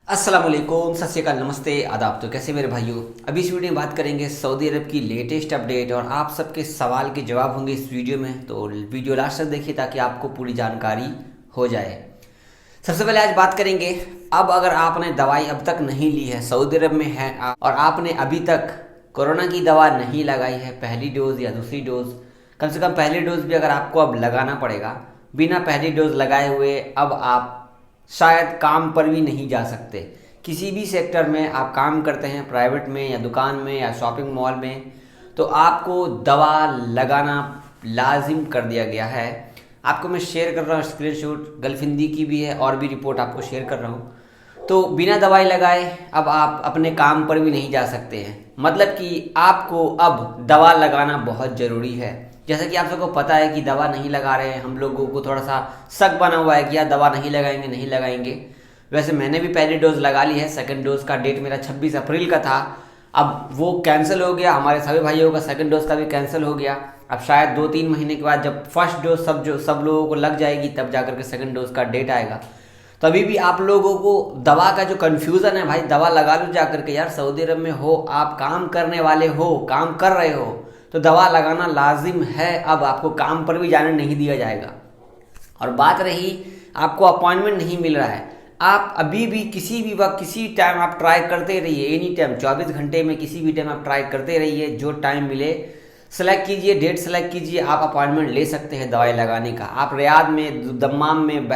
अस्सलाम वालेकुम, सत श्री अकाल, नमस्ते, आदाब। तो कैसे मेरे भाइयों, अभी इस वीडियो में बात करेंगे सऊदी अरब की लेटेस्ट अपडेट और आप सबके सवाल के जवाब होंगे इस वीडियो में। तो वीडियो लास्ट तक देखिए ताकि आपको पूरी जानकारी हो जाए। सबसे पहले आज बात करेंगे, अब अगर आपने दवाई अब तक नहीं ली है, सऊदी अरब में है और आपने अभी तक कोरोना की दवा नहीं लगाई है, पहली डोज या दूसरी डोज, कम से कम पहली डोज भी अगर आपको अब लगाना पड़ेगा, बिना पहली डोज लगाए हुए अब आप शायद काम पर भी नहीं जा सकते। किसी भी सेक्टर में आप काम करते हैं, प्राइवेट में या दुकान में या शॉपिंग मॉल में, तो आपको दवा लगाना लाजिम कर दिया गया है। आपको मैं शेयर कर रहा हूँ स्क्रीनशॉट, गल्फ हिंदी की भी है और भी रिपोर्ट आपको शेयर कर रहा हूँ। तो बिना दवाई लगाए अब आप अपने काम पर भी नहीं जा सकते हैं। मतलब कि आपको अब दवा लगाना बहुत ज़रूरी है। जैसा कि आप सबको पता है कि दवा नहीं लगा रहे हैं, हम लोगों को थोड़ा सा शक बना हुआ है कि यार दवा नहीं लगाएंगे नहीं लगाएंगे। वैसे मैंने भी पहली डोज लगा ली है, सेकंड डोज का डेट मेरा 26 अप्रैल का था। अब वो कैंसिल हो गया, हमारे सभी भाइयों का सेकंड डोज का भी कैंसिल हो गया। अब शायद 2-3 महीने के बाद जब फर्स्ट डोज सब लोगों को लग जाएगी तब जाकर के सेकंड डोज का डेट आएगा। तो अभी भी आप लोगों को दवा का जो कन्फ्यूज़न है, भाई दवा लगा लो जाकर के। यार सऊदी अरब में हो, आप काम करने वाले हो, काम कर रहे हो, तो दवा लगाना लाजिम है। अब आपको काम पर भी जाने नहीं दिया जाएगा। और बात रही आपको अपॉइंटमेंट नहीं मिल रहा है, आप अभी भी किसी भी वक्त किसी टाइम आप ट्राई करते रहिए, एनी टाइम 24 घंटे में किसी भी टाइम आप ट्राई करते रहिए। जो टाइम मिले सेलेक्ट कीजिए, डेट सेलेक्ट कीजिए, आप अपॉइंटमेंट ले सकते हैं दवाई लगाने का। आप रियाद में, दम्माम में,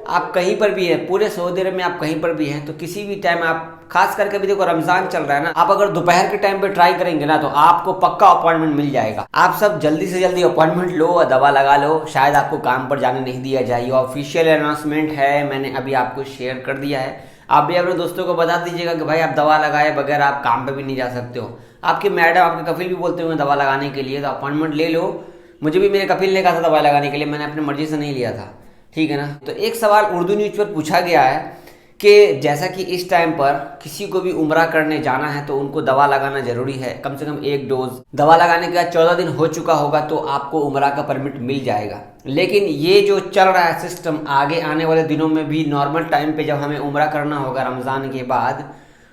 आप कहीं पर भी हैं, पूरे सऊदी अरब में आप कहीं पर भी हैं, तो किसी भी टाइम आप, खास करके भी देखो रमज़ान चल रहा है ना, आप अगर दोपहर के टाइम पे ट्राई करेंगे ना तो आपको पक्का अपॉइंटमेंट मिल जाएगा। आप सब जल्दी से जल्दी अपॉइंटमेंट लो और दवा लगा लो, शायद आपको काम पर जाने नहीं दिया जाए। ये ऑफिशियल अनाउंसमेंट है, मैंने अभी आपको शेयर कर दिया है। आप भी अपने दोस्तों को बता दीजिएगा कि भाई आप दवा लगाए बगैर आप काम पर भी नहीं जा सकते हो। आपके मैडम, आपके कफिल भी बोलते होंगे दवा लगाने के लिए, तो अपॉइंटमेंट ले लो। मुझे भी मेरे कफिल ने कहा था दवा लगाने के लिए, मैंने अपनी मर्जी से नहीं लिया था, ठीक है ना। तो एक सवाल उर्दू न्यूज़ पर पूछा गया है कि जैसा कि इस टाइम पर किसी को भी उम्रा करने जाना है तो उनको दवा लगाना ज़रूरी है, कम से कम एक डोज। दवा लगाने के बाद 14 दिन हो चुका होगा तो आपको उम्रा का परमिट मिल जाएगा। लेकिन ये जो चल रहा है सिस्टम, आगे आने वाले दिनों में भी नॉर्मल टाइम पे जब हमें उम्रा करना होगा रमज़ान के बाद,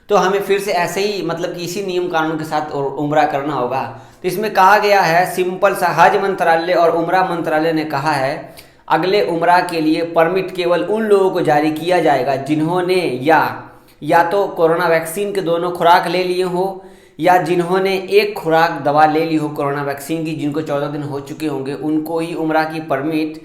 तो हमें फिर से ऐसे ही, मतलब कि इसी नियम कानून के साथ उम्रा करना होगा। तो इसमें कहा गया है, सिंपल सा, हज मंत्रालय और उम्रा मंत्रालय ने कहा है अगले उम्रा के लिए परमिट केवल उन लोगों को जारी किया जाएगा जिन्होंने या तो कोरोना वैक्सीन के दोनों खुराक ले लिए हो, या जिन्होंने एक खुराक दवा ले ली हो कोरोना वैक्सीन की, जिनको 14 दिन हो चुके होंगे, उनको ही उम्रा की परमिट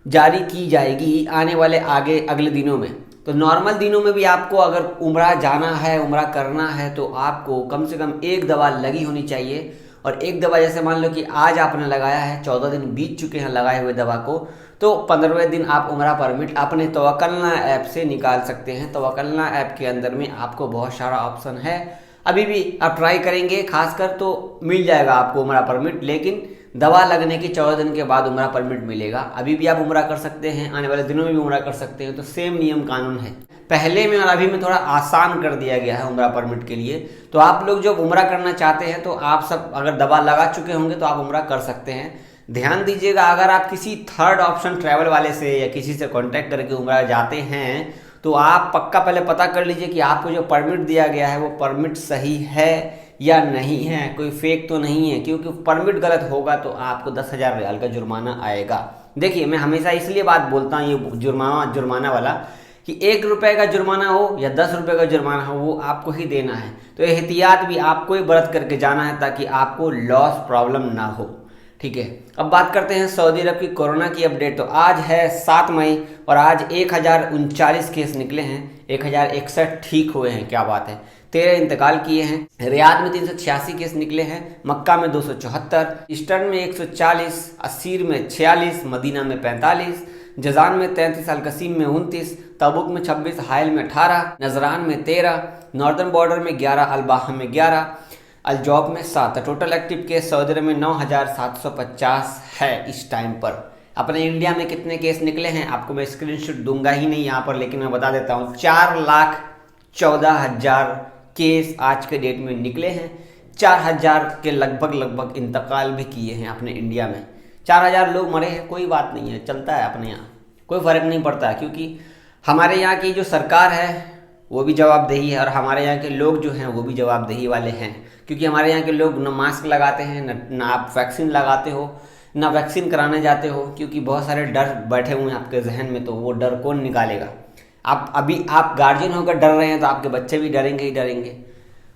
जारी की जाएगी आने वाले अगले दिनों में। तो नॉर्मल दिनों में भी आपको अगर उम्रा जाना है, उम्रा करना है, तो आपको कम से कम एक दवा लगी होनी चाहिए। और एक दवा, जैसे मान लो कि आज आपने लगाया है, 14 दिन बीत चुके हैं लगाए हुए दवा को, तो 15वें दिन आप उम्रा परमिट अपने तवक्कलना ऐप से निकाल सकते हैं। तवक्कलना ऐप के अंदर में आपको बहुत सारा ऑप्शन है, अभी भी आप ट्राई करेंगे खासकर तो मिल जाएगा आपको उम्रा परमिट। लेकिन दवा लगने के 14 दिन के बाद उम्रा परमिट मिलेगा। अभी भी आप उम्रा कर सकते हैं, आने वाले दिनों में भी उम्रा कर सकते हैं। तो सेम नियम कानून है, पहले में और अभी में थोड़ा आसान कर दिया गया है उम्रा परमिट के लिए। तो आप लोग जब उम्रा करना चाहते हैं तो आप सब अगर दवा लगा चुके होंगे तो आप उम्रा कर सकते हैं। ध्यान दीजिएगा, अगर आप किसी थर्ड ऑप्शन ट्रैवल वाले से या किसी से कांटेक्ट करके उम्रा जाते हैं तो आप पक्का पहले पता कर लीजिए कि आपको जो परमिट दिया गया है वो परमिट सही है या नहीं है, कोई फेक तो नहीं है। क्योंकि परमिट गलत होगा तो आपको 10,000 रियाल का जुर्माना आएगा। देखिए, मैं हमेशा इसलिए बात बोलता हूँ ये जुर्माना वाला, कि 1 रुपये का जुर्माना हो या 10 रुपये का जुर्माना हो, वो आपको ही देना है। तो एहतियात भी आपको ही बरत करके जाना है ताकि आपको लॉस प्रॉब्लम ना हो, ठीक है। अब बात करते हैं सऊदी अरब की कोरोना की अपडेट। तो आज है 7 मई और आज 1039 केस निकले हैं, 1061 ठीक हुए हैं, क्या बात है। 13 इंतकाल किए हैं। रियाद में 386 केस निकले हैं, मक्का में 274, ईस्टर्न में 140, असीर में 46, मदीना में 45, जजान में 33, अलकसीम में 29, तबुक में 26, हायल में 18, नजरान में 13, नॉर्दर्न बॉर्डर में 11, अलबाह में 11, अलजौब में 7। टोटल एक्टिव केस सऊदी अरब में 9750 है इस टाइम पर। अपने इंडिया में कितने केस निकले हैं आपको मैं स्क्रीनशॉट दूंगा ही नहीं यहाँ पर, लेकिन मैं बता देता हूँ 4,14,000 केस आज के डेट में निकले हैं। 4,000 के लगभग इंतकाल भी किए हैं अपने इंडिया में। 4,000 लोग मरे हैं, कोई बात नहीं है, चलता है अपने यहाँ, कोई फ़र्क नहीं पड़ता। क्योंकि हमारे यहाँ की जो सरकार है वो भी जवाबदेही है, और हमारे यहाँ के लोग जो हैं वो भी जवाबदेही वाले हैं, क्योंकि हमारे यहाँ के लोग न मास्क लगाते हैं, न आप वैक्सीन लगाते हो, ना वैक्सीन कराने जाते हो, क्योंकि बहुत सारे डर बैठे हुए हैं आपके जहन में, तो वो डर कौन निकालेगा। आप गार्जियन होकर डर रहे हैं तो आपके बच्चे भी डरेंगे ही डरेंगे।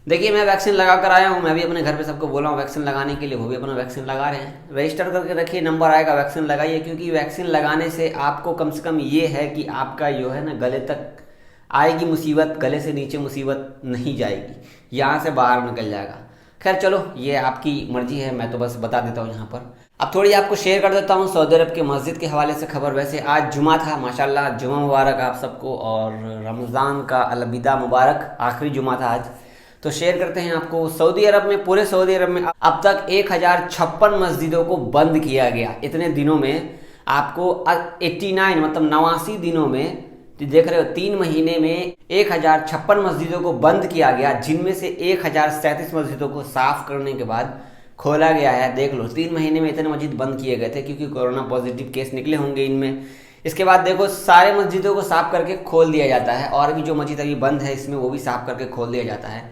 देखिए, मैं वैक्सीन लगा कर आया हूँ, मैं भी अपने घर पे सबको बोला हूँ वैक्सीन लगाने के लिए, वो भी अपना वैक्सीन लगा रहे हैं। रजिस्टर करके रखिए, नंबर आएगा, वैक्सीन लगाइए, क्योंकि वैक्सीन लगाने से आपको कम से कम ये है कि आपका जो है ना गले तक आएगी मुसीबत, गले से नीचे मुसीबत नहीं जाएगी, यहाँ से बाहर निकल जाएगा। खैर चलो, ये आपकी मर्जी है, मैं तो बस बता देता हूँ यहाँ पर। अब थोड़ी आपको शेयर कर देता हूँ सऊदी अरब के मस्जिद के हवाले से खबर। वैसे आज जुमा था, माशाल्लाह, जुमा मुबारक आप सबको, और रमज़ान का अलविदा मुबारक, आखिरी जुमा था आज। तो शेयर करते हैं आपको, सऊदी अरब में, पूरे सऊदी अरब में अब तक 1056 मस्जिदों को बंद किया गया। इतने दिनों में आपको 89 मतलब 89 दिनों में, देख रहे हो, 3 महीने में 1056 मस्जिदों को बंद किया गया, जिनमें से 1037 मस्जिदों को साफ करने के बाद खोला गया है। देख लो, 3 महीने में इतने मस्जिद बंद किए गए थे, क्योंकि कोरोना पॉजिटिव केस निकले होंगे इनमें। इसके बाद देखो, सारे मस्जिदों को साफ करके खोल दिया जाता है, और भी जो मस्जिद अभी बंद है इसमें वो भी साफ करके खोल दिया जाता है।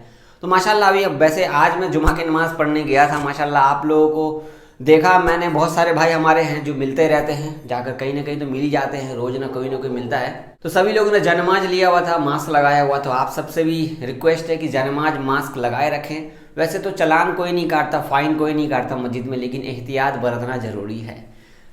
तो माशाल्लाह, अभी वैसे आज मैं जुमा की नमाज़ पढ़ने गया था, माशाल्लाह आप लोगों को देखा मैंने, बहुत सारे भाई हमारे हैं जो मिलते रहते हैं, जाकर कहीं ना कहीं तो मिल ही जाते हैं, रोज ना कोई मिलता है। तो सभी लोगों ने जनमाज लिया हुआ था, मास्क लगाया हुआ। तो आप सबसे भी रिक्वेस्ट है कि जनमाज मास्क लगाए रखें। वैसे तो चालान कोई नहीं काटता, फाइन कोई नहीं काटता मस्जिद में, लेकिन एहतियात बरतना जरूरी है,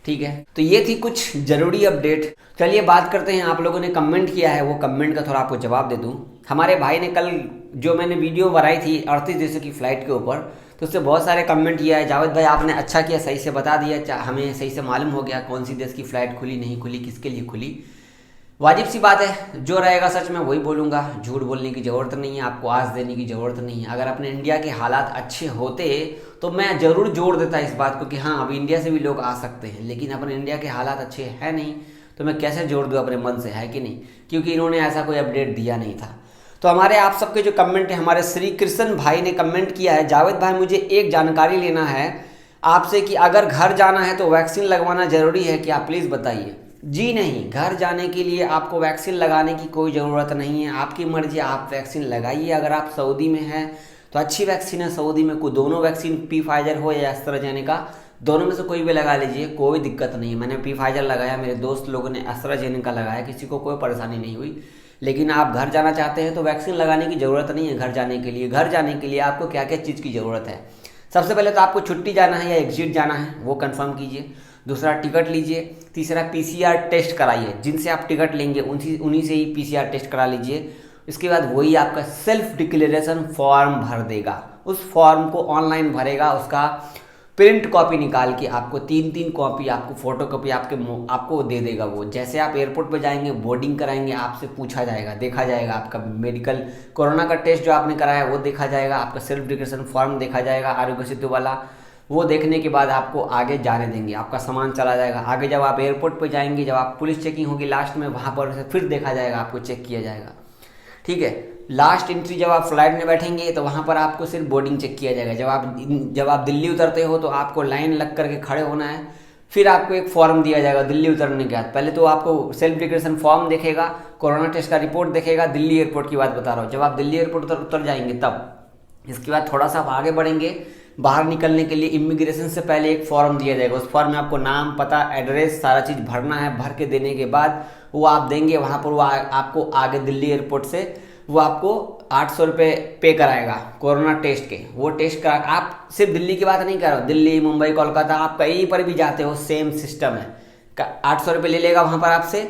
ठीक है। तो ये थी कुछ जरूरी अपडेट। चलिए बात करते हैं, आप लोगों ने कमेंट किया है, वो कमेंट का थोड़ा आपको जवाब दे दूं। हमारे भाई ने कल जो मैंने वीडियो बनाई थी 38 देशों की फ्लाइट के ऊपर, तो उससे बहुत सारे कमेंट किया है, जावेद भाई आपने अच्छा किया, सही से बता दिया, हमें सही से मालूम हो गया कौन सी देश की फ़्लाइट खुली नहीं खुली, किसके लिए खुली। वाजिब सी बात है, जो रहेगा सच मैं वही बोलूँगा, झूठ बोलने की ज़रूरत नहीं है, आपको आज देने की ज़रूरत नहीं है। अगर अपने इंडिया के हालात अच्छे होते तो मैं ज़रूर जोड़ देता इस बात को कि हाँ, अब इंडिया से भी लोग आ सकते हैं, लेकिन अपने इंडिया के हालात अच्छे हैं नहीं, तो मैं कैसे जोड़ दूँ अपने मन से, है कि नहीं, क्योंकि इन्होंने ऐसा कोई अपडेट दिया नहीं था। तो हमारे आप सबके जो कमेंट है, हमारे श्री कृष्ण भाई ने कमेंट किया है, जावेद भाई मुझे एक जानकारी लेना है आपसे कि अगर घर जाना है तो वैक्सीन लगवाना ज़रूरी है क्या, प्लीज़ बताइए। जी नहीं, घर जाने के लिए आपको वैक्सीन लगाने की कोई ज़रूरत नहीं है, आपकी मर्जी, आप वैक्सीन लगाइए। अगर आप सऊदी में हैं तो अच्छी वैक्सीन है सऊदी में, कोई दोनों वैक्सीन, पी फाइजर हो या एस्ट्राजेनेका, दोनों में से कोई भी लगा लीजिए, कोई दिक्कत नहीं है। मैंने पी फाइजर लगाया, मेरे दोस्त लोगों ने एस्ट्राजेनेका लगाया, किसी को कोई परेशानी नहीं हुई। लेकिन आप घर जाना चाहते हैं तो वैक्सीन लगाने की ज़रूरत नहीं है घर जाने के लिए। घर जाने के लिए आपको क्या क्या चीज़ की ज़रूरत है, सबसे पहले तो आपको छुट्टी जाना है या एग्जिट जाना है, वो कंफर्म कीजिए। दूसरा, टिकट लीजिए। तीसरा, पीसीआर टेस्ट कराइए, जिनसे आप टिकट लेंगे उन्हीं से ही पीसीआर टेस्ट करा लीजिए। इसके बाद वही आपका सेल्फ डिक्लेरेशन फॉर्म भर देगा, उस फॉर्म को ऑनलाइन भरेगा, उसका प्रिंट कॉपी निकाल के आपको 3-3 कॉपी, आपको फोटो कॉपी आपको दे देगा। वो जैसे आप एयरपोर्ट पर जाएंगे, बोर्डिंग कराएंगे, आपसे पूछा जाएगा, देखा जाएगा, आपका मेडिकल कोरोना का टेस्ट जो आपने कराया वो देखा जाएगा, आपका सेल्फ डिक्लेरेशन फॉर्म देखा जाएगा आरोग्य सेतु वाला। वो देखने के बाद आपको आगे जाने देंगे, आपका सामान चला जाएगा। आगे जब आप एयरपोर्ट पर जाएंगे, जब आप पुलिस चेकिंग होगी लास्ट में, वहाँ पर फिर देखा जाएगा, आपको चेक किया जाएगा, ठीक है। लास्ट एंट्री जब आप फ्लाइट में बैठेंगे तो वहाँ पर आपको सिर्फ बोर्डिंग चेक किया जाएगा। जब आप दिल्ली उतरते हो तो आपको लाइन लग करके खड़े होना है, फिर आपको एक फॉर्म दिया जाएगा दिल्ली उतरने के बाद। पहले तो आपको सेल्फ डिक्लेरेशन फॉर्म देखेगा, कोरोना टेस्ट का रिपोर्ट देखेगा, दिल्ली एयरपोर्ट की बात बता रहा हूँ, जब आप दिल्ली एयरपोर्ट उतर जाएंगे तब। इसके बाद थोड़ा सा आप आगे बढ़ेंगे, बाहर निकलने के लिए इमिग्रेशन से पहले एक फॉर्म दिया जाएगा। उस फॉर्म में आपको नाम, पता, एड्रेस, सारा चीज़ भरना है। भर के देने के बाद वो आप देंगे, वहाँ पर वो आपको आगे दिल्ली एयरपोर्ट से वो आपको 800 रुपये पे कराएगा कोरोना टेस्ट के। वो टेस्ट करा, आप सिर्फ दिल्ली की बात नहीं कर रहा, दिल्ली, मुंबई, कोलकाता, आप कहीं पर भी जाते हो सेम सिस्टम है। 800 रुपये ले लेगा वहाँ पर आपसे।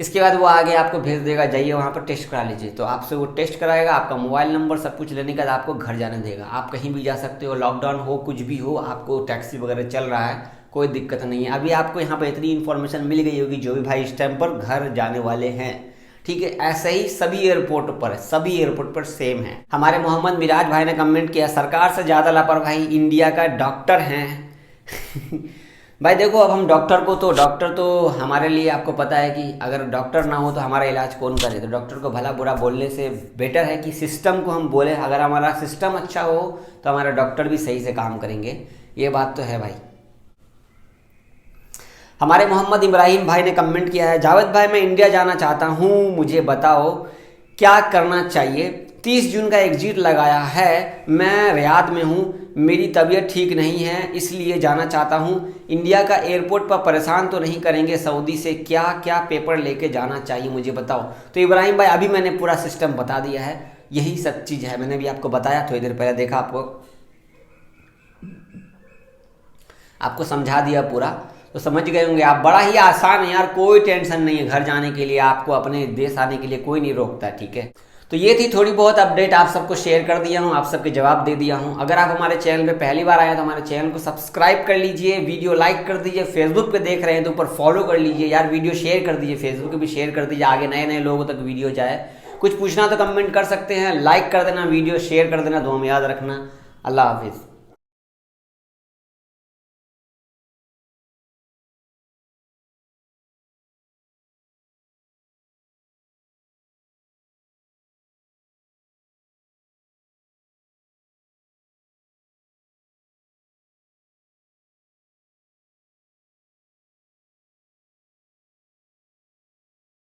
इसके बाद वो आगे आपको भेज देगा, जाइए वहाँ पर टेस्ट करा लीजिए। तो आपसे वो टेस्ट कराएगा, आपका मोबाइल नंबर सब कुछ लेने के बाद आपको घर जाने देगा। आप कहीं भी जा सकते हो, लॉकडाउन हो, कुछ भी हो, आपको टैक्सी वगैरह चल रहा है, कोई दिक्कत नहीं है। अभी आपको यहाँ पर इतनी इन्फॉर्मेशन मिल गई होगी, जो भी भाई इस टाइम पर घर जाने वाले हैं, ठीक है। ऐसे ही सभी एयरपोर्ट पर सेम है। हमारे मोहम्मद मिराज भाई ने कमेंट किया, सरकार से ज़्यादा लापरवाही इंडिया का डॉक्टर हैं। भाई देखो, अब हम डॉक्टर तो हमारे लिए, आपको पता है कि अगर डॉक्टर ना हो तो हमारा इलाज कौन करे। तो डॉक्टर को भला बुरा बोलने से बेटर है कि सिस्टम को हम बोले। अगर हमारा सिस्टम अच्छा हो तो हमारा डॉक्टर भी सही से काम करेंगे, ये बात तो है भाई। हमारे मोहम्मद इब्राहिम भाई ने कमेंट किया है, जावेद भाई मैं इंडिया जाना चाहता हूँ, मुझे बताओ क्या करना चाहिए। 30 जून का एग्जिट लगाया है, मैं रियाद में हूँ, मेरी तबीयत ठीक नहीं है इसलिए जाना चाहता हूँ। इंडिया का एयरपोर्ट पर परेशान तो नहीं करेंगे सऊदी से, क्या क्या पेपर लेके जाना चाहिए मुझे बताओ। तो इब्राहिम भाई अभी मैंने पूरा सिस्टम बता दिया है, यही सब चीज़ है, मैंने भी आपको बताया थोड़ी देर पहले, देखा आपको समझा दिया पूरा, तो समझ गए होंगे आप। बड़ा ही आसान है यार, कोई टेंशन नहीं है घर जाने के लिए, आपको अपने देश आने के लिए कोई नहीं रोकता, ठीक है। तो ये थी थोड़ी बहुत अपडेट, आप सबको शेयर कर दिया हूँ, आप सबके जवाब दे दिया हूँ। अगर आप हमारे चैनल पे पहली बार आए हैं तो हमारे चैनल को सब्सक्राइब कर लीजिए, वीडियो लाइक कर दीजिए, फेसबुक पे देख रहे हैं तो ऊपर फॉलो कर लीजिए यार, वीडियो शेयर कर दीजिए, फेसबुक पे भी शेयर कर दीजिए, आगे नए नए लोगों तक वीडियो जाए। कुछ पूछना तो कमेंट कर सकते हैं, लाइक कर देना, वीडियो शेयर कर देना, दुआ में याद रखना। अल्लाह हाफिज़।